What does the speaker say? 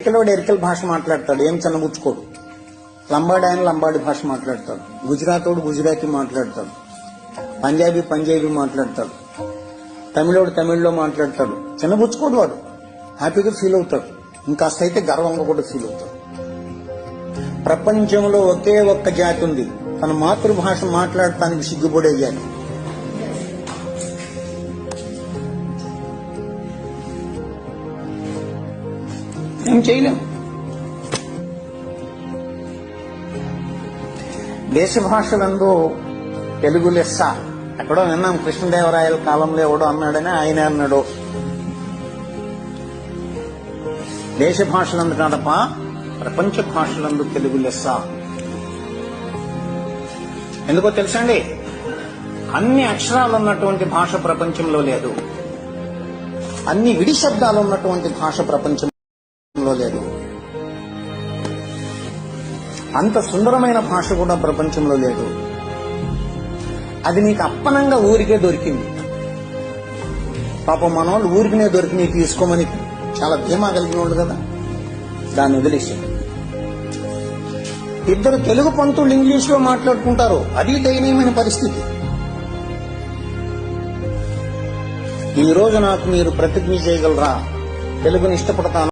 ఎరికలోడు ఎరికల్ భాష మాట్లాడతాడు, ఏం చిన్నబుచ్చుకోడు. లంబాడి ఆయన లంబాడి భాష మాట్లాడతాడు, గుజరాతోడు గుజరాతీ మాట్లాడతాడు, పంజాబీ పంజాబీ మాట్లాడతాడు, తమిళోడు తమిళ్లో మాట్లాడతాడు. చిన్నబుచ్చుకోడు, వాడు హ్యాపీగా ఫీల్ అవుతాడు. ఇంకాస్త అయితే గర్వంగా కూడా ఫీల్ అవుతాడు. ప్రపంచంలో ఒకే ఒక్క జాతి ఉంది తన మాతృభాష మాట్లాడటానికి సిగ్గుపడే జాతి. ఏం చేయలేం. దేశ భాషలందు తెలుగు లెస్స ఎక్కడో విన్నాం, కృష్ణదేవరాయల కాలంలో ఎవడో అన్నాడని ఆయన అన్నాడు. దేశ భాషలందు కాదప్ప, ప్రపంచ భాషలందు తెలుగు లెస్స. ఎందుకో తెలుసండి, అన్ని అక్షరాలు ఉన్నటువంటి భాష ప్రపంచంలో లేదు, అన్ని విడి శబ్దాలు ఉన్నటువంటి భాష ప్రపంచంలో లేదు, అంత సుందరమైన భాష కూడా ప్రపంచంలో లేదు. అది నీకు అప్పనంగా ఊరికే దొరికింది. పాపం మన వాళ్ళు ఊరికినే దొరికి నీకు తీసుకోమని చాలా ధీమా కలిగిన వాళ్ళు కదా, దాన్ని వదిలేసి ఇద్దరు తెలుగు పంతులు ఇంగ్లీష్ లో మాట్లాడుకుంటారు, అది దయనీయమైన పరిస్థితి. ఈ రోజు నాకు మీరు ప్రతిజ్ఞ చేయగలరా, తెలుగుని ఇష్టపడతాను.